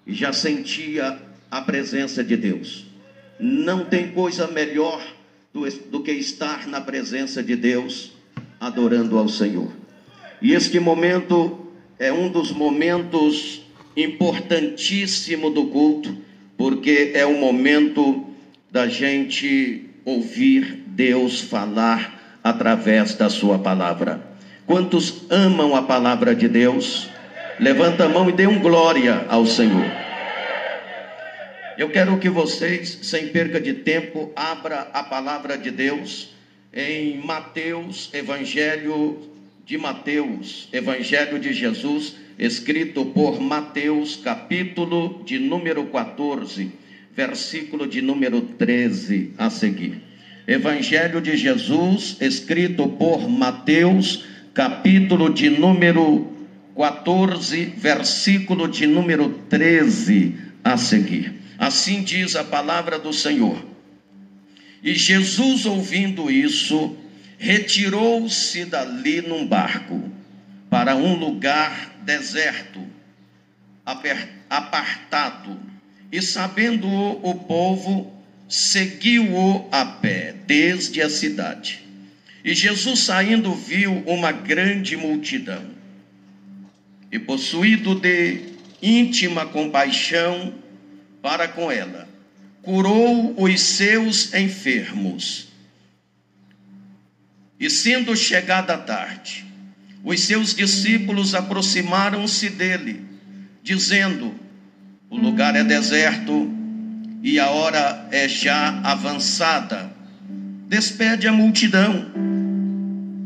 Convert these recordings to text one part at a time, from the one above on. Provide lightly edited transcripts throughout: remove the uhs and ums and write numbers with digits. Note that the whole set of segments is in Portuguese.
e já sentia a presença de Deus. Não tem coisa melhor do que estar na presença de Deus, adorando ao Senhor. E este momento é um dos momentos importantíssimos do culto, porque é o momento da gente ouvir Deus falar através da sua palavra. Quantos amam a palavra de Deus? Levanta a mão e dê um glória ao Senhor. Eu quero que vocês, sem perca de tempo, abra a palavra de Deus em Mateus, Evangelho de Jesus, escrito por Mateus, capítulo de número 14, versículo de número 13 a seguir. Evangelho de Jesus, escrito por Mateus, capítulo de número 14, versículo de número 13 a seguir. Assim diz a palavra do Senhor. E Jesus, ouvindo isso, retirou-se dali num barco para um lugar deserto, apartado, e sabendo-o o povo, seguiu-o a pé desde a cidade. E Jesus, saindo, viu uma grande multidão, e possuído de íntima compaixão para com ela, curou os seus enfermos. E sendo chegada a tarde, os seus discípulos aproximaram-se dele, dizendo: o lugar é deserto e a hora é já avançada. Despede a multidão,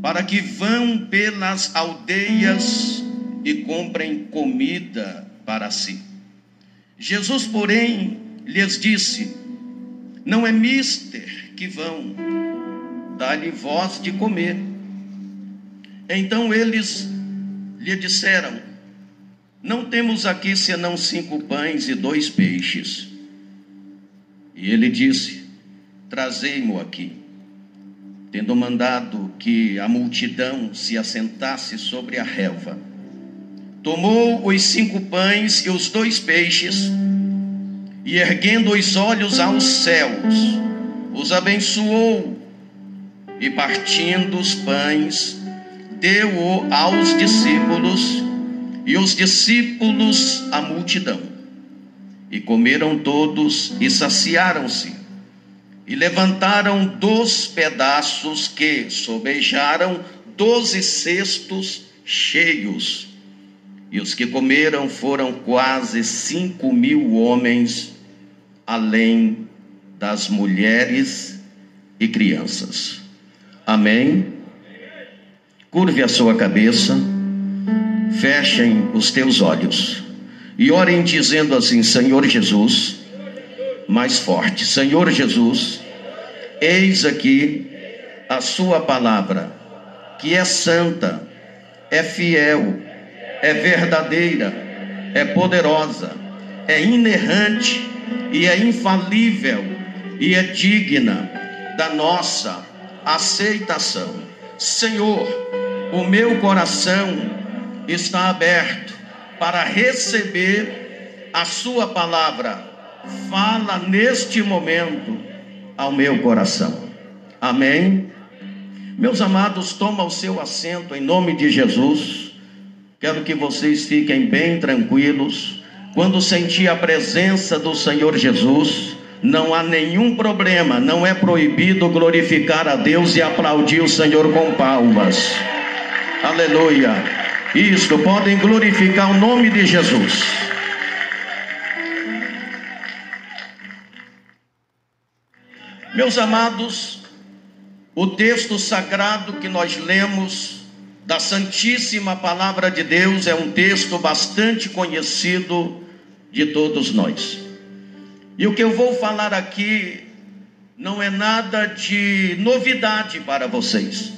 para que vão pelas aldeias e comprem comida para si. Jesus, porém, lhes disse: não é mister que vão, dá-lhe vós de comer. Então eles lhe disseram: não temos aqui senão 5 pães e 2 peixes. E ele disse: trazei-mo aqui. Tendo mandado que a multidão se assentasse sobre a relva, tomou os 5 pães e os 2 peixes, e erguendo os olhos aos céus, os abençoou, e partindo os pães, deu-o aos discípulos, e os discípulos à multidão. E comeram todos e saciaram-se, e levantaram 2 pedaços que sobejaram 12 cestos cheios. E os que comeram foram quase 5.000 homens, além das mulheres e crianças. Amém? Curve a sua cabeça, fechem os teus olhos e orem dizendo assim: Senhor Jesus, mais forte, Senhor Jesus, eis aqui a sua palavra, que é santa, é fiel, é verdadeira, é poderosa, é inerrante e é infalível e é digna da nossa aceitação. Senhor, o meu coração está aberto para receber a sua palavra. Fala neste momento ao meu coração. Amém? Meus amados, toma o seu assento em nome de Jesus. Quero que vocês fiquem bem tranquilos. Quando sentir a presença do Senhor Jesus, não há nenhum problema, não é proibido glorificar a Deus e aplaudir o Senhor com palmas. Aleluia. Isto, podem glorificar o nome de Jesus. Meus amados, o texto sagrado que nós lemos da Santíssima Palavra de Deus é um texto bastante conhecido de todos nós. E o que eu vou falar aqui não é nada de novidade para vocês.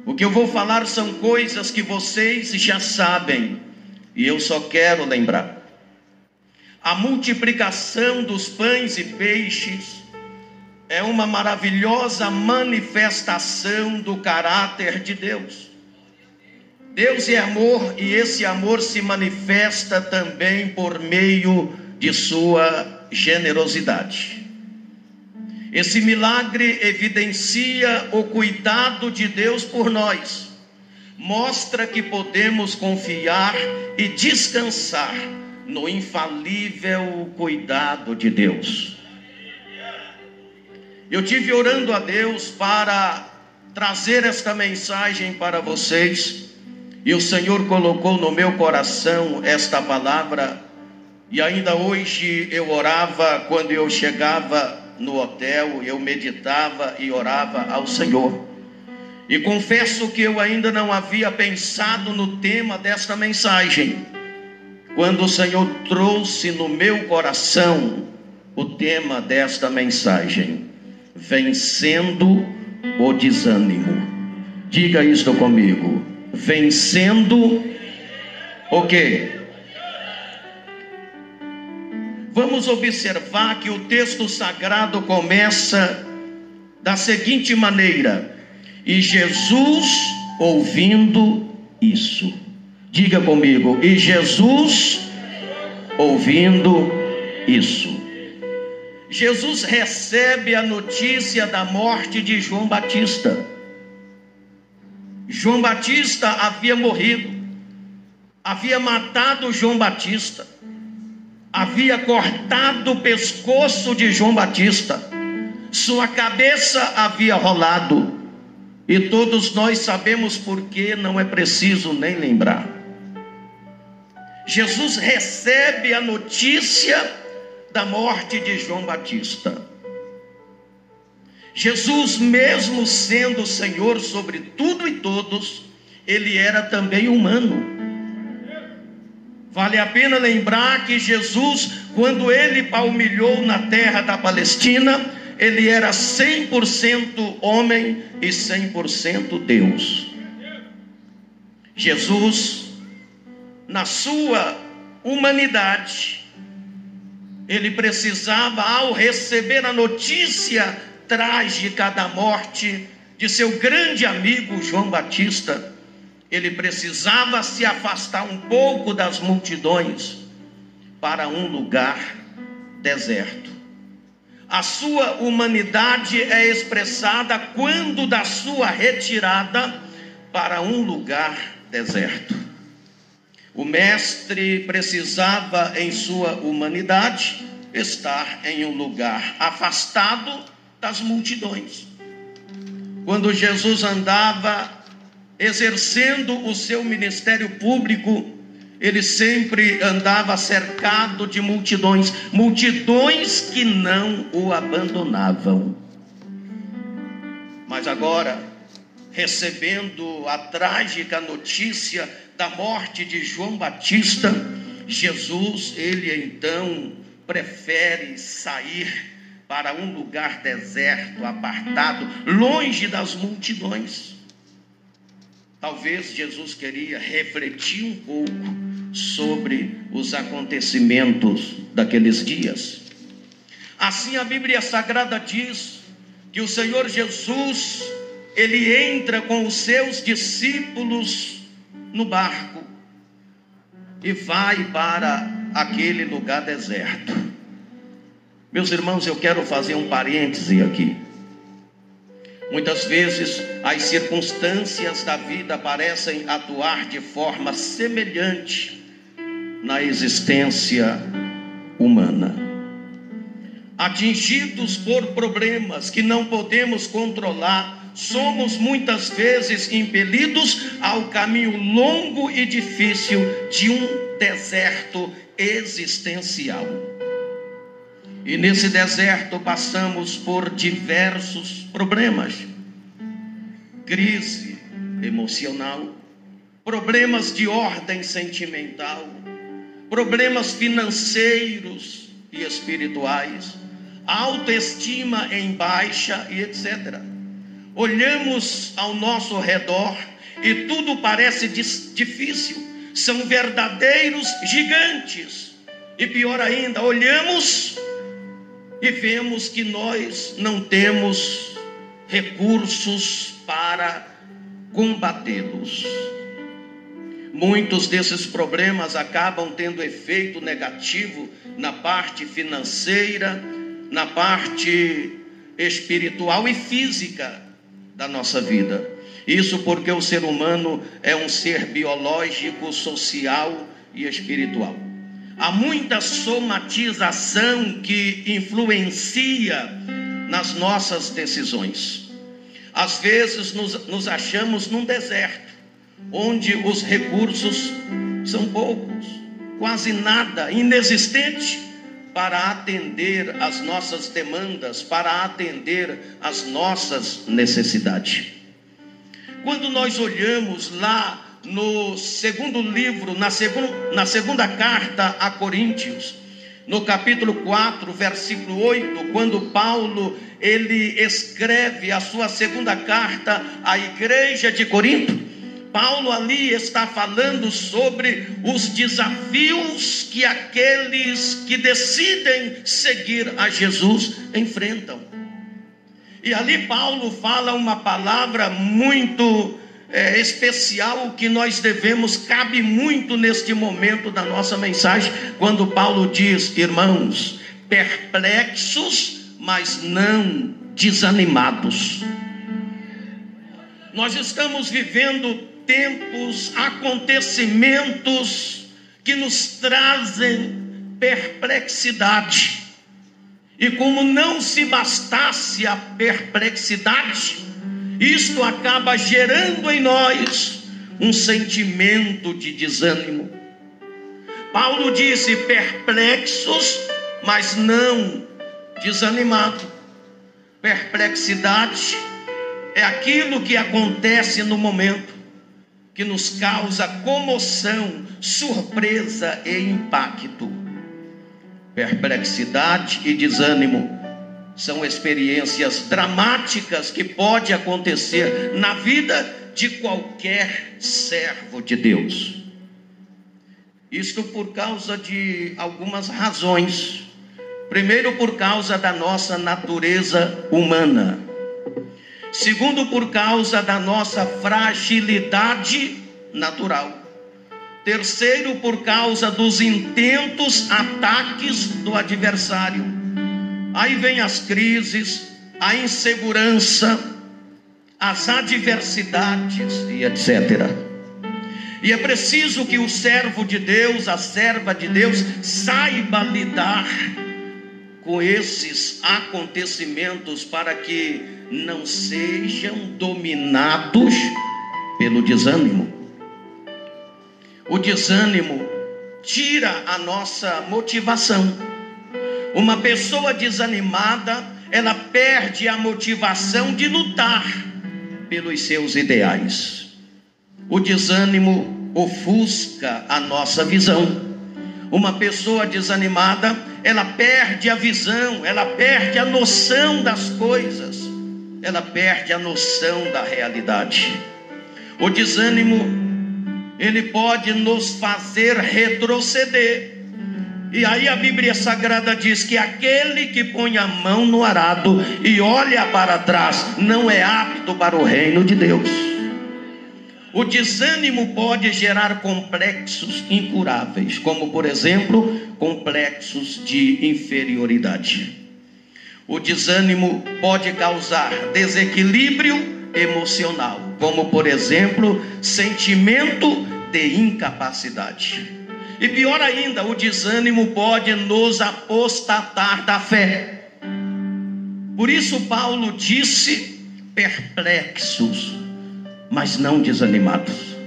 O que eu vou falar são coisas que vocês já sabem, e eu só quero lembrar. A multiplicação dos pães e peixes é uma maravilhosa manifestação do caráter de Deus. Deus é amor e esse amor se manifesta também por meio de sua generosidade. Esse milagre evidencia o cuidado de Deus por nós, mostra que podemos confiar e descansar no infalível cuidado de Deus. Eu tive orando a Deus para trazer esta mensagem para vocês, e o Senhor colocou no meu coração esta palavra, e ainda hoje eu orava quando eu chegava no hotel, eu meditava e orava ao Senhor. E confesso que eu ainda não havia pensado no tema desta mensagem, quando o Senhor trouxe no meu coração o tema desta mensagem: vencendo o desânimo. Diga isto comigo: vencendo o quê? Vamos observar que o texto sagrado começa da seguinte maneira: e Jesus ouvindo isso. Diga comigo: e Jesus ouvindo isso. Jesus recebe a notícia da morte de João Batista. João Batista havia morrido, havia matado João Batista, havia cortado o pescoço de João Batista, sua cabeça havia rolado, e todos nós sabemos por que, não é preciso nem lembrar. Jesus recebe a notícia da morte de João Batista. Jesus, mesmo sendo o Senhor sobre tudo e todos, ele era também humano. Vale a pena lembrar que Jesus, quando ele palmilhou na terra da Palestina, ele era 100% homem e 100% Deus. Jesus, na sua humanidade, ele precisava, ao receber a notícia trágica da morte de seu grande amigo João Batista, ele precisava se afastar um pouco das multidões para um lugar deserto. A sua humanidade é expressada quando da sua retirada para um lugar deserto. O mestre precisava, em sua humanidade, estar em um lugar afastado das multidões. Quando Jesus andava exercendo o seu ministério público, ele sempre andava cercado de multidões, multidões que não o abandonavam. Mas agora, recebendo a trágica notícia da morte de João Batista, Jesus, ele então prefere sair para um lugar deserto, apartado, longe das multidões. Talvez Jesus queria refletir um pouco sobre os acontecimentos daqueles dias. Assim a Bíblia Sagrada diz que o Senhor Jesus, ele entra com os seus discípulos no barco e vai para aquele lugar deserto. Meus irmãos, eu quero fazer um parêntese aqui. Muitas vezes as circunstâncias da vida parecem atuar de forma semelhante na existência humana. Atingidos por problemas que não podemos controlar, somos muitas vezes impelidos ao caminho longo e difícil de um deserto existencial. E nesse deserto passamos por diversos problemas: crise emocional, problemas de ordem sentimental, problemas financeiros e espirituais, autoestima em baixa e etc. Olhamos ao nosso redor e tudo parece difícil, são verdadeiros gigantes. E pior ainda, olhamos e vemos que nós não temos recursos para combatê-los. Muitos desses problemas acabam tendo efeito negativo na parte financeira, na parte espiritual e física da nossa vida. Isso porque o ser humano é um ser biológico, social e espiritual. Há muita somatização que influencia nas nossas decisões. Às vezes nos achamos num deserto, onde os recursos são poucos, quase nada, inexistente, para atender às nossas demandas, para atender às nossas necessidades. Quando nós olhamos lá no segundo livro, na segunda carta a Coríntios, no capítulo 4, versículo 8, quando Paulo ele escreve a sua segunda carta à igreja de Corinto, Paulo ali está falando sobre os desafios que aqueles que decidem seguir a Jesus enfrentam. E ali Paulo fala uma palavra muito especial que nós devemos, cabe muito neste momento da nossa mensagem, quando Paulo diz: irmãos, perplexos, mas não desanimados. Nós estamos vivendo tempos, acontecimentos que nos trazem perplexidade. E como não se bastasse a perplexidade, isto acaba gerando em nós um sentimento de desânimo. Paulo disse: perplexos, mas não desanimados. Perplexidade é aquilo que acontece no momento, que nos causa comoção, surpresa e impacto. Perplexidade e desânimo são experiências dramáticas que podem acontecer na vida de qualquer servo de Deus. Isto por causa de algumas razões. Primeiro, por causa da nossa natureza humana. Segundo, por causa da nossa fragilidade natural. Terceiro, por causa dos intentos, ataques do adversário. Aí vem as crises, a insegurança, as adversidades e etc. E é preciso que o servo de Deus, a serva de Deus, saiba lidar com esses acontecimentos para que não sejam dominados pelo desânimo. O desânimo tira a nossa motivação. Uma pessoa desanimada, ela perde a motivação de lutar pelos seus ideais. O desânimo ofusca a nossa visão. Uma pessoa desanimada, ela perde a visão, ela perde a noção das coisas, ela perde a noção da realidade. O desânimo, ele pode nos fazer retroceder. E aí a Bíblia Sagrada diz que aquele que põe a mão no arado e olha para trás não é apto para o reino de Deus. O desânimo pode gerar complexos incuráveis, como por exemplo, complexos de inferioridade. O desânimo pode causar desequilíbrio emocional, como por exemplo, sentimento de incapacidade. E pior ainda, o desânimo pode nos apostatar da fé. Por isso Paulo disse: perplexos, mas não desanimados.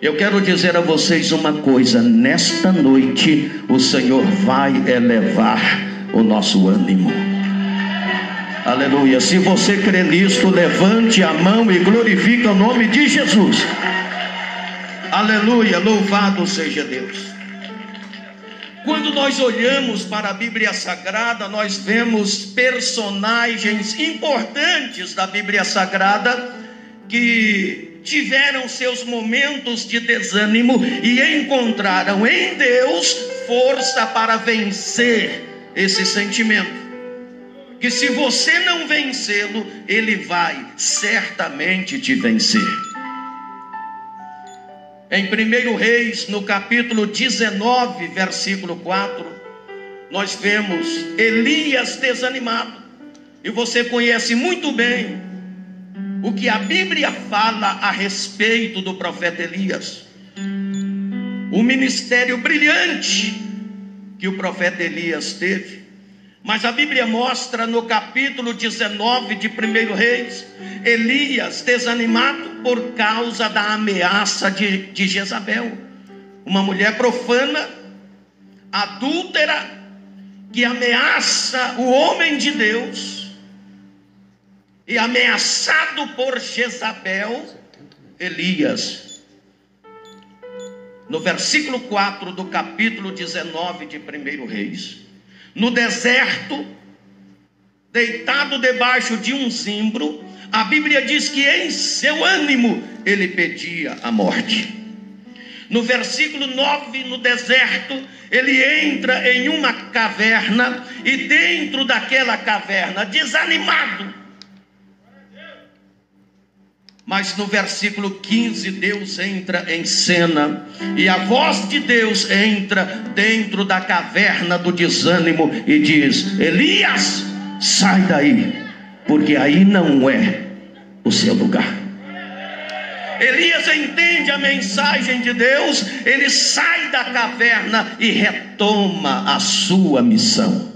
Eu quero dizer a vocês uma coisa: nesta noite o Senhor vai elevar o nosso ânimo. Aleluia. Se você crê nisto, levante a mão e glorifique o nome de Jesus. Aleluia, louvado seja Deus. Quando nós olhamos para a Bíblia Sagrada, nós vemos personagens importantes da Bíblia Sagrada que tiveram seus momentos de desânimo e encontraram em Deus força para vencer esse sentimento. Que se você não vencê-lo, ele vai certamente te vencer. Em 1 Reis, no capítulo 19, versículo 4, nós vemos Elias desanimado. E você conhece muito bem o que a Bíblia fala a respeito do profeta Elias. O ministério brilhante que o profeta Elias teve. Mas a Bíblia mostra no capítulo 19 de 1 Reis, Elias desanimado por causa da ameaça de Jezabel, uma mulher profana, adúltera, que ameaça o homem de Deus. E ameaçado por Jezabel, Elias, no versículo 4 do capítulo 19 de 1 Reis, no deserto, deitado debaixo de um zimbro, a Bíblia diz que em seu ânimo ele pedia a morte. No versículo 9, no deserto, ele entra em uma caverna, e dentro daquela caverna, desanimado, mas no versículo 15, Deus entra em cena, e a voz de Deus entra dentro da caverna do desânimo e diz: Elias, sai daí, porque aí não é o seu lugar. Elias entende a mensagem de Deus, ele sai da caverna e retoma a sua missão.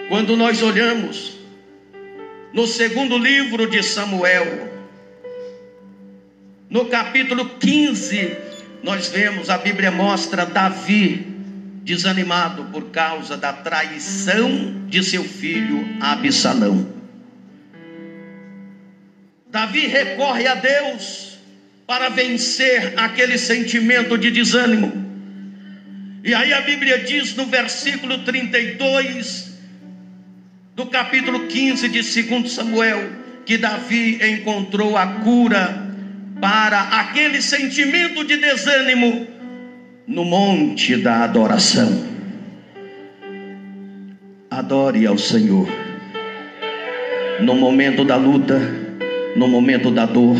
Quando nós olhamos no segundo livro de Samuel, no capítulo 15, nós vemos, a Bíblia mostra Davi desanimado por causa da traição de seu filho Absalão. Davi recorre a Deus para vencer aquele sentimento de desânimo. E aí a Bíblia diz no versículo 32 do capítulo 15 de 2 Samuel, que Davi encontrou a cura para aquele sentimento de desânimo no monte da adoração. Adore ao Senhor no momento da luta, no momento da dor,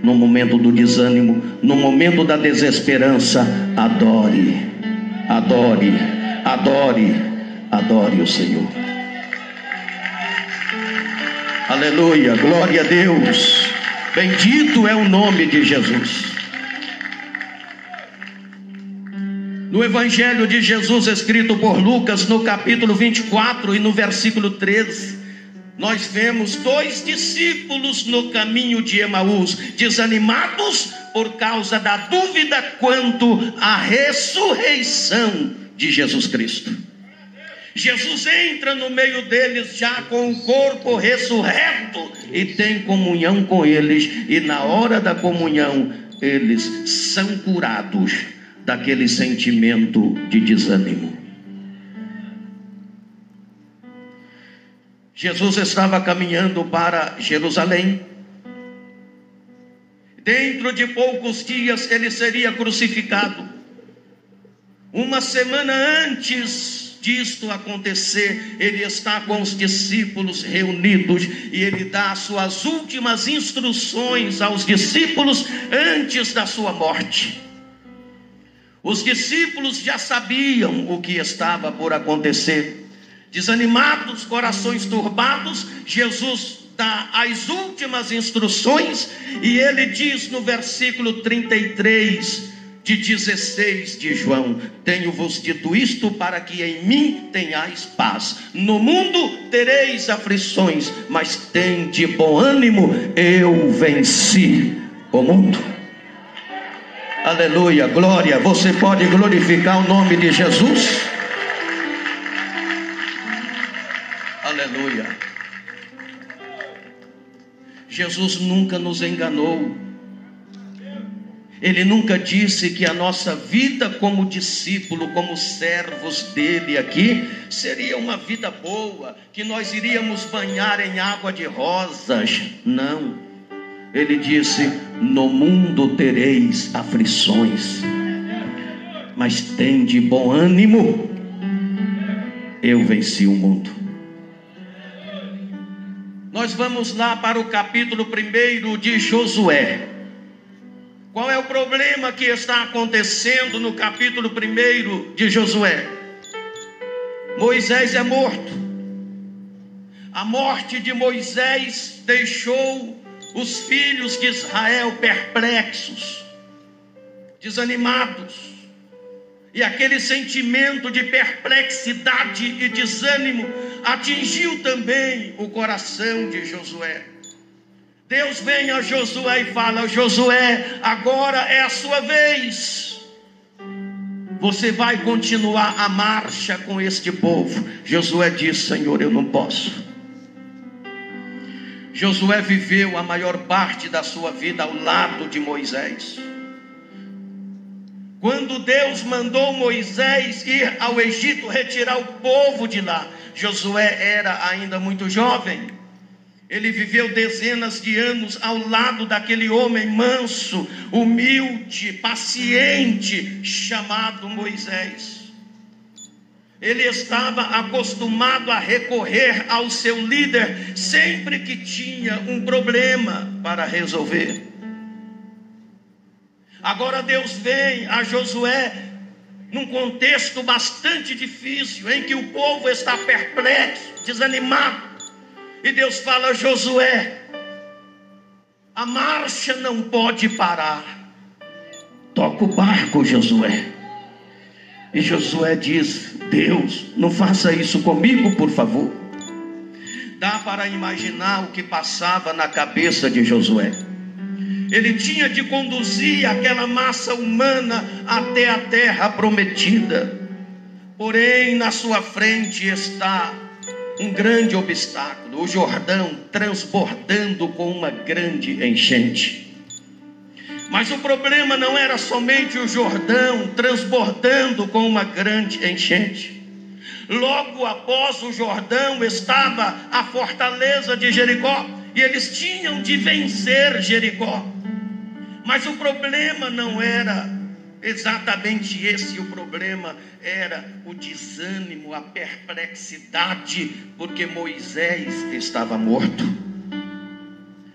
no momento do desânimo, no momento da desesperança. Adore, adore, adore, adore o Senhor. Aleluia, glória a Deus, bendito é o nome de Jesus. No Evangelho de Jesus escrito por Lucas, no capítulo 24 e no versículo 13, nós vemos dois discípulos no caminho de Emaús, desanimados por causa da dúvida quanto à ressurreição de Jesus Cristo. Jesus entra no meio deles já com o corpo ressurreto e tem comunhão com eles, e na hora da comunhão eles são curados daquele sentimento de desânimo. Jesus estava caminhando para Jerusalém. Dentro de poucos dias ele seria crucificado. Uma semana antes disto acontecer, ele está com os discípulos reunidos e ele dá as suas últimas instruções aos discípulos antes da sua morte. Os discípulos já sabiam o que estava por acontecer. Desanimados, corações turbados, Jesus dá as últimas instruções e ele diz no versículo 33 de 16 de João: tenho-vos dito isto para que em mim tenhais paz. No mundo tereis aflições, mas tende bom ânimo, eu venci o mundo. Aleluia, glória. Você pode glorificar o nome de Jesus? Aleluia. Jesus nunca nos enganou. Ele nunca disse que a nossa vida como discípulo, como servos dele aqui, seria uma vida boa, que nós iríamos banhar em água de rosas. Não. Ele disse: no mundo tereis aflições, mas tende bom ânimo, eu venci o mundo. Nós vamos lá para o capítulo 1 de Josué. Qual é o problema que está acontecendo no capítulo 1 de Josué? Moisés é morto. A morte de Moisés deixou os filhos de Israel perplexos, desanimados. E aquele sentimento de perplexidade e desânimo atingiu também o coração de Josué. Deus vem a Josué e fala: Josué, agora é a sua vez. Você vai continuar a marcha com este povo. Josué diz: Senhor, eu não posso. Josué viveu a maior parte da sua vida ao lado de Moisés. Quando Deus mandou Moisés ir ao Egito retirar o povo de lá, Josué era ainda muito jovem. Ele viveu dezenas de anos ao lado daquele homem manso, humilde, paciente, chamado Moisés. Ele estava acostumado a recorrer ao seu líder sempre que tinha um problema para resolver. Agora Deus vem a Josué num contexto bastante difícil, em que o povo está perplexo, desanimado. E Deus fala: Josué, a marcha não pode parar. Toca o barco, Josué. E Josué diz: Deus, não faça isso comigo, por favor. Dá para imaginar o que passava na cabeça de Josué. Ele tinha de conduzir aquela massa humana até a terra prometida. Porém, na sua frente está um grande obstáculo: o Jordão transbordando com uma grande enchente. Mas o problema não era somente o Jordão transbordando com uma grande enchente. Logo após o Jordão estava a fortaleza de Jericó, e eles tinham de vencer Jericó. Mas o problema não era exatamente esse. O problema era o desânimo, a perplexidade, porque Moisés estava morto.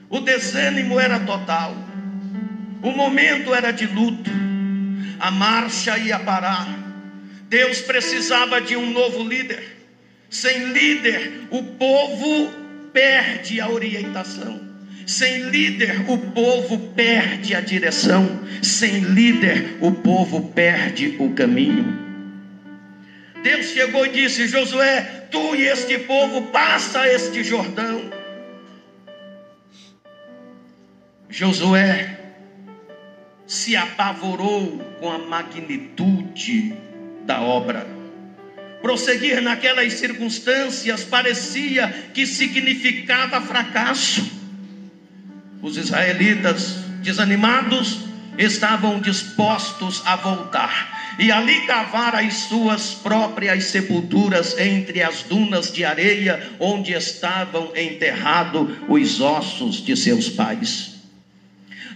O desânimo era total. O momento era de luto. A marcha ia parar. Deus precisava de um novo líder. Sem líder, o povo perde a orientação. Sem líder, o povo perde a direção. Sem líder, o povo perde o caminho. Deus chegou e disse: Josué, tu e este povo passa este Jordão. Josué se apavorou com a magnitude da obra. Prosseguir naquelas circunstâncias parecia que significava fracasso. Os israelitas, desanimados, estavam dispostos a voltar e ali cavar as suas próprias sepulturas entre as dunas de areia onde estavam enterrados os ossos de seus pais.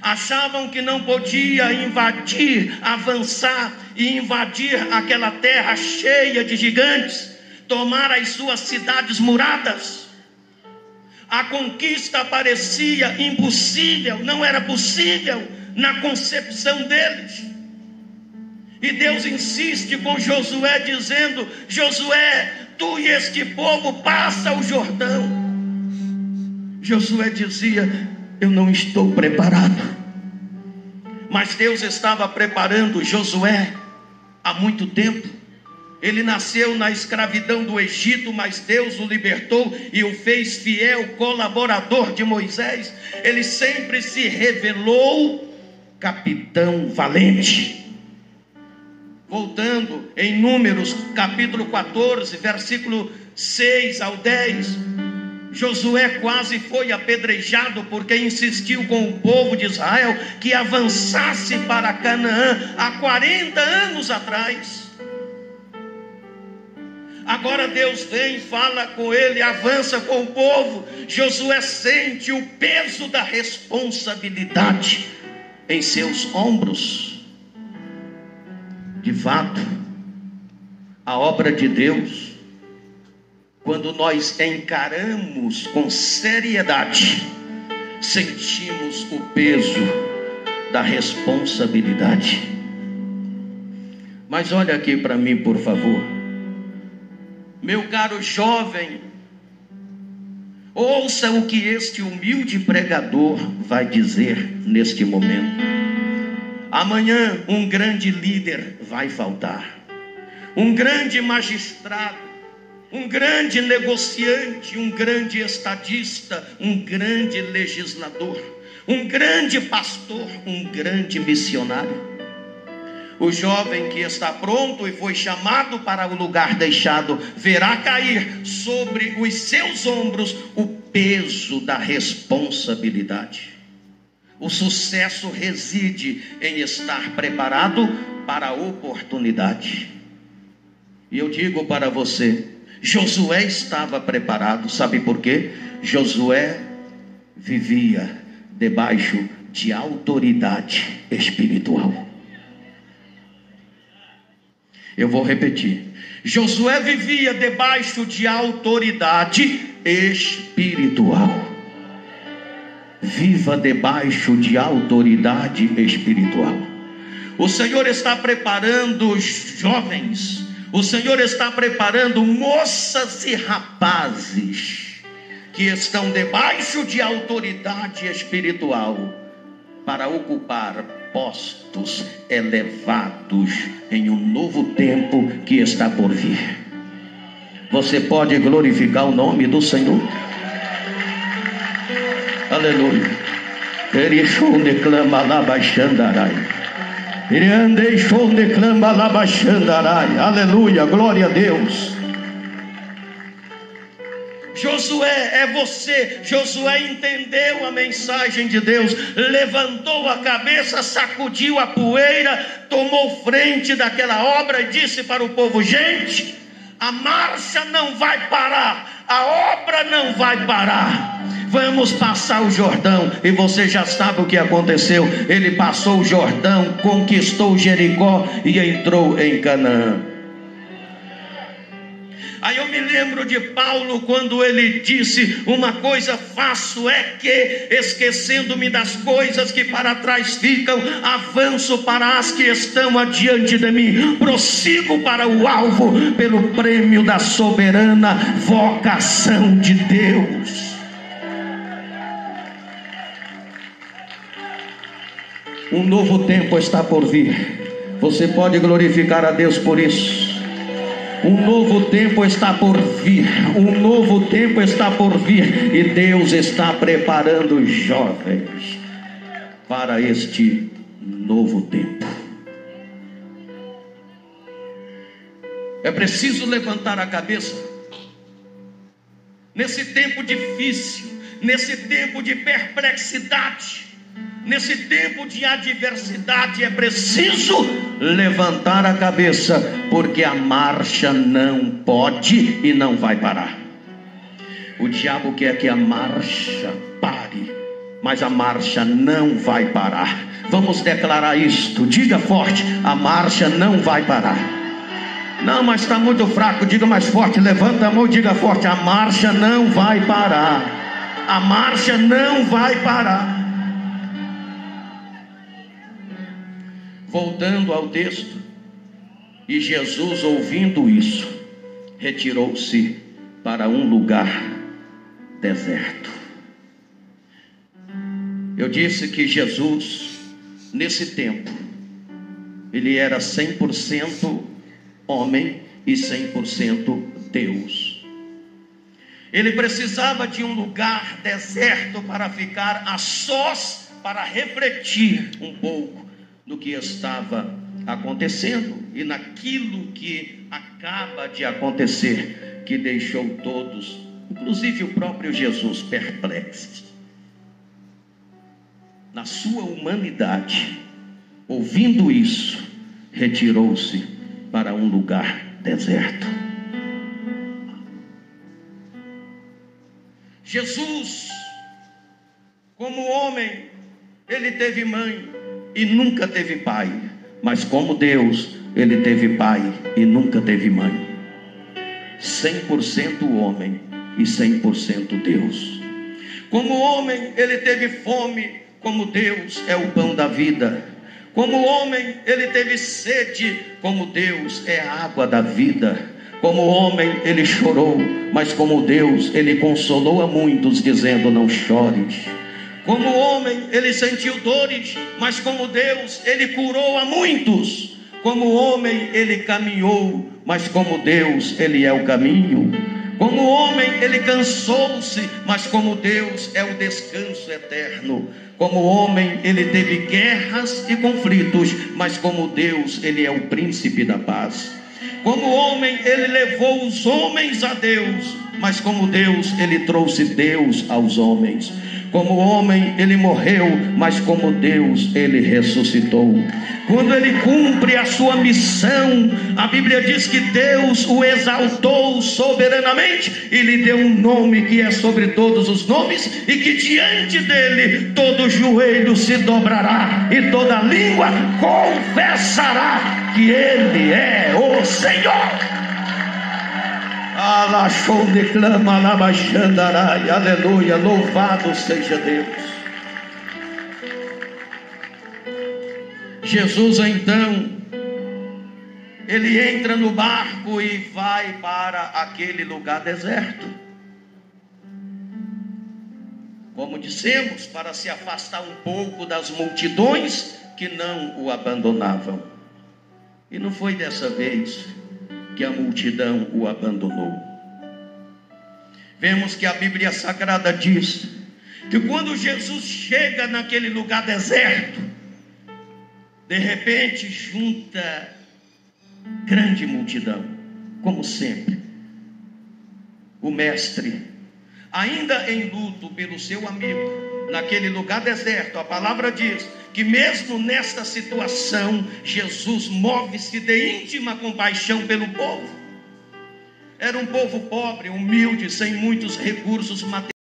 Achavam que não podia invadir, avançar e invadir aquela terra cheia de gigantes, tomar as suas cidades muradas. A conquista parecia impossível, não era possível na concepção deles. E Deus insiste com Josué dizendo: Josué, tu e este povo passa o Jordão. Josué dizia: eu não estou preparado. Mas Deus estava preparando Josué há muito tempo. Ele nasceu na escravidão do Egito, mas Deus o libertou e o fez fiel colaborador de Moisés. Ele sempre se revelou capitão valente. Voltando em Números capítulo 14, versículo 6 ao 10, Josué quase foi apedrejado porque insistiu com o povo de Israel que avançasse para Canaã há 40 anos atrás. Agora Deus vem, fala com ele, avança com o povo. Josué sente o peso da responsabilidade em seus ombros. De fato, a obra de Deus, quando nós encaramos com seriedade, sentimos o peso da responsabilidade. Mas olha aqui para mim, por favor. Meu caro jovem, ouça o que este humilde pregador vai dizer neste momento. Amanhã um grande líder vai faltar, um grande magistrado, um grande negociante, um grande estadista, um grande legislador, um grande pastor, um grande missionário. O jovem que está pronto e foi chamado para o lugar deixado, verá cair sobre os seus ombros o peso da responsabilidade. O sucesso reside em estar preparado para a oportunidade. E eu digo para você, Josué estava preparado, sabe por quê? Josué vivia debaixo de autoridade espiritual. Eu vou repetir. Josué vivia debaixo de autoridade espiritual. Viva debaixo de autoridade espiritual. O Senhor está preparando jovens. O Senhor está preparando moças e rapazes que estão debaixo de autoridade espiritual para ocupar postos elevados em um novo tempo que está por vir. Você pode glorificar o nome do Senhor? Aleluia. Aleluia, glória a Deus. Josué é você. Josué entendeu a mensagem de Deus, levantou a cabeça, sacudiu a poeira, tomou frente daquela obra e disse para o povo: gente, a marcha não vai parar, a obra não vai parar. Vamos passar o Jordão. E você já sabe o que aconteceu. Ele passou o Jordão, conquistou Jericó e entrou em Canaã. Aí eu me lembro de Paulo quando ele disse: uma coisa faço é que, esquecendo-me das coisas que para trás ficam, avanço para as que estão adiante de mim, prossigo para o alvo, pelo prêmio da soberana vocação de Deus. Um novo tempo está por vir. Você pode glorificar a Deus por isso. Um novo tempo está por vir. Um novo tempo está por vir. E Deus está preparando os jovens para este novo tempo. É preciso levantar a cabeça. Nesse tempo difícil, nesse tempo de perplexidade, nesse tempo de adversidade, é preciso levantar a cabeça, porque a marcha não pode e não vai parar. O diabo quer que a marcha pare, mas a marcha não vai parar. Vamos declarar isto, diga forte: a marcha não vai parar. Não, mas está muito fraco, diga mais forte, levanta a mão e diga forte: a marcha não vai parar. A marcha não vai parar. Voltando ao texto, e Jesus, ouvindo isso, retirou-se para um lugar deserto. Eu disse que Jesus, nesse tempo, ele era 100% homem e 100% Deus. Ele precisava de um lugar deserto para ficar a sós, para refletir um pouco do que estava acontecendo e naquilo que acaba de acontecer, que deixou todos, inclusive o próprio Jesus, perplexos. Na sua humanidade, ouvindo isso, retirou-se para um lugar deserto. Jesus, como homem, ele teve mãe e nunca teve pai, mas como Deus, ele teve pai e nunca teve mãe. 100% homem e 100% Deus. Como homem, ele teve fome como Deus é o pão da vida. Como homem, ele teve sede, como Deus é a água da vida. Como homem, ele chorou, mas como Deus, ele consolou a muitos, dizendo: não chores. Como homem, ele sentiu dores, mas como Deus, ele curou a muitos. Como homem, ele caminhou, mas como Deus, ele é o caminho. Como homem, ele cansou-se, mas como Deus é o descanso eterno. Como homem, ele teve guerras e conflitos, mas como Deus, ele é o príncipe da paz. Como homem, ele levou os homens a Deus, mas como Deus, ele trouxe Deus aos homens. Como homem, ele morreu, mas como Deus, ele ressuscitou. Quando ele cumpre a sua missão, a Bíblia diz que Deus o exaltou soberanamente e lhe deu um nome que é sobre todos os nomes, e que diante dele todo joelho se dobrará e toda língua confessará que ele é o Senhor. Alachou, declama, alabaxandarai, aleluia, louvado seja Deus. Jesus então, ele entra no barco e vai para aquele lugar deserto. Como dissemos, para se afastar um pouco das multidões que não o abandonavam. E não foi dessa vez que a multidão o abandonou. Vemos que a Bíblia Sagrada diz que quando Jesus chega naquele lugar deserto, de repente junta grande multidão, como sempre. O mestre, ainda em luto pelo seu amigo, naquele lugar deserto, a palavra diz que mesmo nesta situação, Jesus move-se de íntima compaixão pelo povo. Era um povo pobre, humilde, sem muitos recursos materiais.